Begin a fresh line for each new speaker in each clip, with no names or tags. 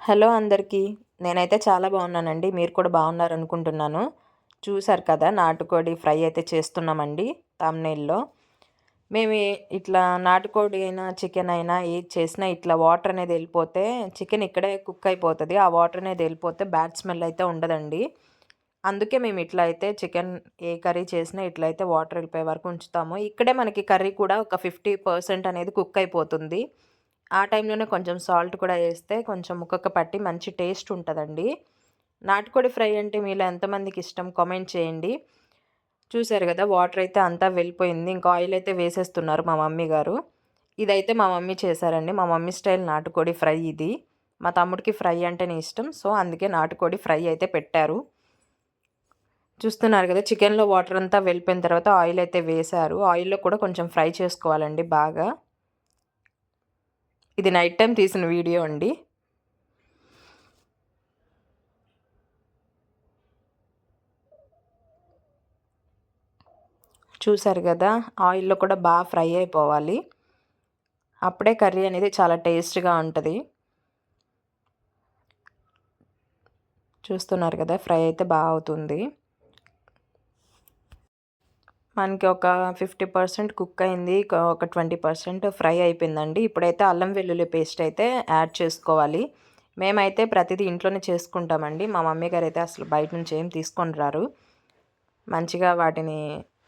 Hello అందరికీ. నేనైతే చాలా బాగున్నానండి. మీరు కూడా బాగున్నారనుకుంటున్నాను. చూసారు కదా! నాటుకోడి ఫ్రై అయితే చేస్తున్నామండి థంబ్‌నెయిల్‌లో. మేము ఇట్లా నాటుకోడి అయినా, చికెన్ అయినా ఏది చేసినా ఇట్లా వాటర్ అనేది ఎళ్ళిపోతే చికెన్ ఇక్కడే కుక్ అయిపోతది. ఆ వాటర్ అనేది ఎళ్ళిపోతే బ్యాడ్ స్మెల్ అయితే ఉండదండి. అందుకే మేము ఇట్లా అయితే చికెన్ ఏ కర్రీ చేసినా ఇట్లయితే వాటర్ ఎళ్ళిపోయే వరకు ఉంచుతాము. ఇక్కడే మనకి కర్రీ కూడా ఒక 50% అనేది కుక్ అయిపోతుంది. ఆ టైంలోనే కొంచెం సాల్ట్ కూడా ఏస్తే కొంచెం ముక్కకు పట్టి మంచి టేస్ట్ ఉంటదండి. నాటుకోడి ఫ్రై అంటే మీలో ఎంతమందికి ఇష్టం కామెంట్ చేయండి. చూసారు గదా! వాటర్ అయితే అంతా వెళ్ళిపోయింది. ఇంకా ఆయిల్ అయితే వేసేస్తున్నారు మా మమ్మీ గారు. ఇదైతే మా మమ్మీ చేశారండి. మా మమ్మీ స్టైల్ నాటుకోడి ఫ్రై ఇది. మా తమ్ముడికి ఫ్రై అంటేనే ఇష్టం. సో, అందుకే నాటుకోడి ఫ్రై అయితే పెట్టారు. చూస్తున్నారు గదా! చికెన్‌లో వాటర్ అంతా వెళ్ళిపోయిన తర్వాత ఆయిల్ అయితే వేశారు. ఆయిల్‌లో కూడా కొంచెం ఫ్రై చేసుకోవాలండి బాగా. ఇది నైట్ టైమ్ తీసిన వీడియో అండి. చూసారు గదా! ఆయిల్‌లో కూడా ఫ్రై అయిపోవాలి. అప్పుడే కర్రీ అనేది చాలా టేస్ట్‌గా ఉంటది. చూస్తున్నారు గదా! ఫ్రై అయితే అవుతుంది. మనకి ఒక 50% కుక్ అయింది. ఒక 20% ఫ్రై అయిపోయిందండి. ఇప్పుడైతే అల్లం వెల్లుల్లి పేస్ట్ అయితే యాడ్ చేసుకోవాలి. మేమైతే ప్రతిదీ ఇంట్లోనే చేసుకుంటామండి. మా మమ్మీ గారైతే అసలు బయట నుంచి ఏం తీసుకొని రారు. మంచిగా వాటిని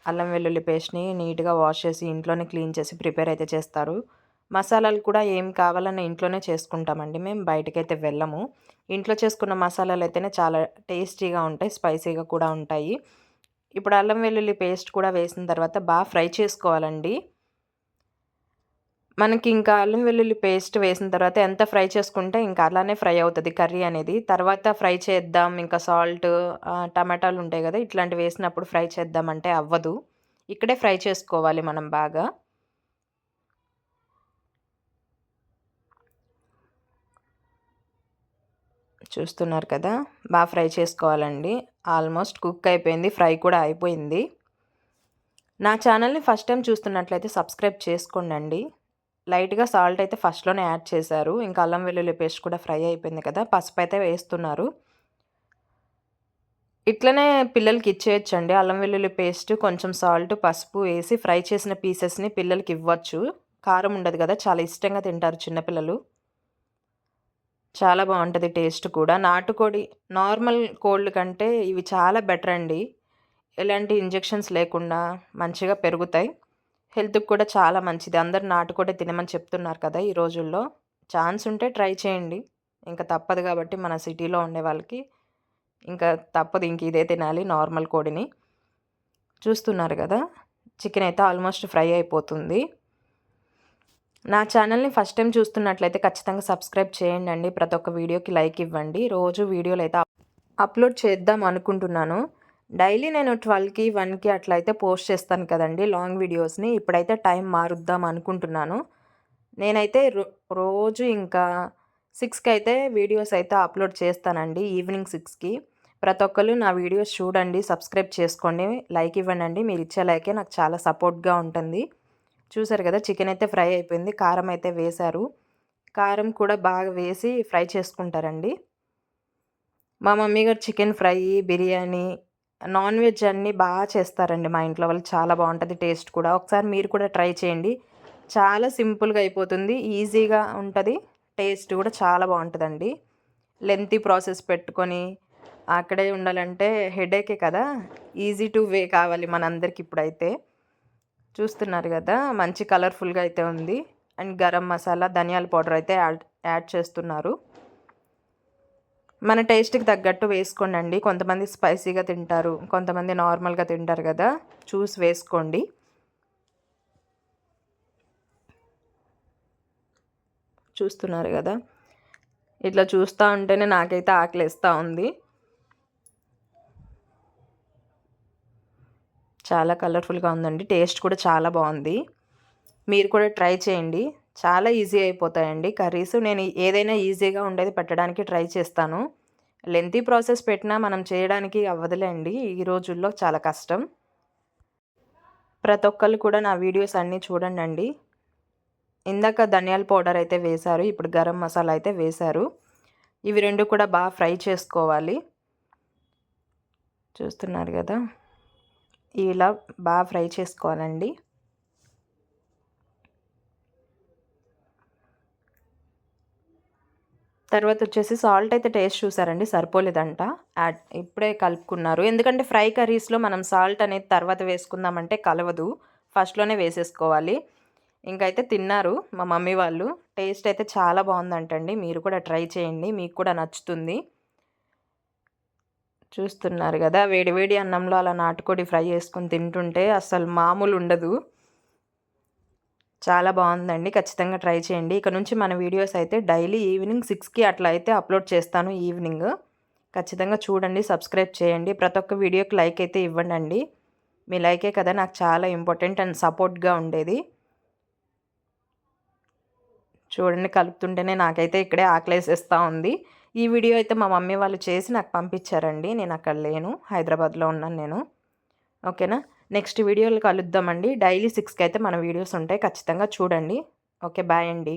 అల్లం వెల్లుల్లి పేస్ట్‌ని నీట్‌గా వాష్ చేసి ఇంట్లోనే క్లీన్ చేసి ప్రిపేర్ అయితే చేస్తారు. మసాలాలు కూడా ఏం కావాలన్నా ఇంట్లోనే చేసుకుంటామండి. మేము బయటకైతే వెళ్ళము. ఇంట్లో చేసుకున్న మసాలాలైతేనే చాలా టేస్టీగా ఉంటాయి. స్పైసీగా కూడా ఉంటాయి. ఇప్పుడు అల్లం వెల్లుల్లి పేస్ట్ కూడా వేసిన తర్వాత ఫ్రై చేసుకోవాలండి. మనకి ఇంకా అల్లం వెల్లుల్లి పేస్ట్ వేసిన తర్వాత ఎంత ఫ్రై చేసుకుంటే ఇంకా అలానే ఫ్రై అవుతది కర్రీ అనేది. తర్వాత ఫ్రై చేద్దాం ఇంకా సాల్ట్ టమాటాలుంటాయి గదా! ఇట్లాంటివి వేసినప్పుడు ఫ్రై చేద్దామంటే అవ్వదు. ఇక్కడే ఫ్రై చేసుకోవాలి మనం బాగా. చూస్తున్నారు కదా! ఫ్రై చేసుకోవాలండి. ఆల్మోస్ట్ కుక్ అయిపోయింది. ఫ్రై కూడా అయిపోయింది. నా ఛానల్‌ని ఫస్ట్ టైమ్ చూస్తున్నట్లయితే సబ్స్క్రైబ్ చేసుకోండండి. లైట్‌గా సాల్ట్ అయితే ఫస్ట్‌లోనే యాడ్ చేశారు. ఇంకా అల్లం వెల్లుల్లి పేస్ట్ కూడా ఫ్రై అయిపోయింది కదా! పసుపయితే వేస్తున్నారు. ఇట్లనే పిల్లలకి ఇచ్చేయొచ్చండి. అల్లం వెల్లుల్లి పేస్ట్, కొంచెం సాల్ట్, పసుపు వేసి ఫ్రై చేసిన పీసెస్‌ని పిల్లలకి ఇవ్వచ్చు. కారం ఉండదు కదా! చాలా ఇష్టంగా తింటారు చిన్న పిల్లలు. చాలా బావుంటది టేస్ట్ కూడా. నాటుకోడి నార్మల్ కోళ్ళు కంటే ఇవి చాలా బెటరండి. ఎలాంటి ఇంజెక్షన్స్ లేకుండా మంచిగా పెరుగుతాయి. హెల్త్‌కి కూడా చాలా మంచిది. అందరూ నాటుకోడే తినమని చెప్తున్నారు కదా! ఈ రోజుల్లో. ఛాన్స్ ఉంటే ట్రై చేయండి. ఇంక తప్పదు గాబట్టి మన సిటీలో ఉండే వాళ్ళకి ఇంకా తప్పదు. ఇంక ఇదే తినాలి నార్మల్ కోడిని. చూస్తున్నారు గదా! చికెన్ అయితే ఆల్మోస్ట్ ఫ్రై అయిపోతుంది. నా ఛానల్‌ని ఫస్ట్ టైమ్ చూస్తున్నట్లయితే ఖచ్చితంగా సబ్స్క్రైబ్ చేయండండి. ప్రతి ఒక్క వీడియోకి లైక్ ఇవ్వండి. రోజు వీడియోలైతే అప్‌లోడ్ చేద్దాం అనుకుంటున్నాను. డైలీ నేను 12కి, 1కి అట్లా అయితే పోస్ట్ చేస్తాను కదండీ లాంగ్ వీడియోస్‌ని. ఇప్పుడైతే టైం మారుద్దాం అనుకుంటున్నాను. నేనైతే రోజు ఇంకా 6కి అయితే వీడియోస్ అయితే అప్‌లోడ్ చేస్తానండి. ఈవినింగ్ 6కి. ప్రతి ఒక్కళ్ళు నా వీడియోస్ చూడండి, సబ్స్క్రైబ్ చేసుకోండి, లైక్ ఇవ్వండండి. మీరిచ్చే లైకే నాకు చాలా సపోర్ట్‌గా ఉంటుంది. చూసారు కదా! చికెన్ అయితే ఫ్రై అయిపోయింది. కారం అయితే వేశారు. కారం కూడా బాగా వేసి ఫ్రై చేసుకుంటారండి. మా మమ్మీ గారు chicken fry, biryani, non veg అన్నీ చేస్తారండి మా ఇంట్లో వాళ్ళు. చాలా బావుంటది టేస్ట్ కూడా. ఒకసారి మీరు కూడా ట్రై చేయండి. చాలా సింపుల్‌గా అయిపోతుంది. ఈజీగా ఉంటది. టేస్ట్ కూడా చాలా బావుంటదండి. లెంతీ ప్రాసెస్ పెట్టుకొని అక్కడే ఉండాలంటే హెడేకే కదా! ఈజీ టు వే కావాలి మనందరికి ఇప్పుడైతే. చూస్తున్నారు గదా! మంచి కలర్‌ఫుల్‌గా అయితే ఉంది. అండ్ గరం మసాలా, ధనియాల పౌడర్ అయితే యాడ్ చేస్తున్నారు. మన టేస్ట్‌కి తగ్గట్టు వేసుకోండండి. కొంతమంది స్పైసీగా తింటారు. కొంతమంది నార్మల్‌గా తింటారు గదా! చూసి వేసుకోండి. చూస్తున్నారు గదా! ఇట్లా చూస్తా ఉంటేనే నాకైతే ఆకలేస్తా ఉంది. చాలా కలర్‌ఫుల్‌గా ఉందండి. టేస్ట్ కూడా చాలా బావుంది. మీరు కూడా ట్రై చేయండి. చాలా ఈజీ అయిపోతాయండి కర్రీస్. నేను ఏదైనా ఈజీగా ఉండేది పెట్టడానికి ట్రై చేస్తాను. లెంతీ ప్రాసెస్ పెట్టినా మనం చేయడానికి అవ్వదులేండి. ఈ రోజుల్లో చాలా కష్టం. ప్రతి ఒక్కళ్ళు కూడా నా వీడియోస్ అన్నీ చూడండండి. ఇందాక ధనియాల పౌడర్ అయితే వేశారు. ఇప్పుడు గరం మసాలా అయితే వేశారు. ఇవి 2 కూడా బాగా ఫ్రై చేసుకోవాలి. చూస్తున్నారు గదా! ఇలా బాగా ఫ్రై చేసుకోవాలండి. తర్వాతొచ్చేసి సాల్ట్ అయితే టేస్ట్ చూసారండి సరిపోలేదంట. ఇప్పుడే కలుపుకున్నారు. ఎందుకంటే ఫ్రై కర్రీస్‌లో మనం సాల్ట్ అనేది తర్వాత వేసుకుందామంటే కలవదు. ఫస్ట్‌లోనే వేసేసుకోవాలి. ఇంకైతే తిన్నారు మా మమ్మీ వాళ్ళు. టేస్ట్ అయితే చాలా బావుందంటండి. మీరు కూడా ట్రై చేయండి. మీకు కూడా నచ్చుతుంది. చూస్తున్నారు గదా! వేడి వేడి అన్నంలో అలా నాటుకోడి ఫ్రై చేసుకొని తింటుంటే అస్సలు మామూలుండదు. చాలా బావుందండి. ఖచ్చితంగా ట్రై చేయండి. ఇక నుంచి మన వీడియోస్ అయితే డైలీ ఈవినింగ్ 6కి అట్లా అయితే అప్‌లోడ్ చేస్తాను ఈవినింగ్. ఖచ్చితంగా చూడండి, సబ్స్క్రైబ్ చేయండి. ప్రతి ఒక్క వీడియోకి లైక్ అయితే ఇవ్వండండి. మీ లైకే కదా నాకు చాలా ఇంపార్టెంట్ అండ్ సపోర్ట్‌గా ఉండేది. చూడండి కలుపుతుంటేనే నాకైతే ఇక్కడే ఆకలేసేస్తా ఉంది. ఈ వీడియో అయితే మా మమ్మీ వాళ్ళు చేసి నాకు పంపించారండి. నేనక్కడ లేను. హైదరాబాద్‌లో ఉన్నాను నేను. ఓకేనా? నెక్స్ట్ వీడియోలో కలుద్దామండి. డైలీ 6కి అయితే మన వీడియోస్ ఉంటాయి. ఖచ్చితంగా చూడండి. ఓకే. బాయ్ అండి.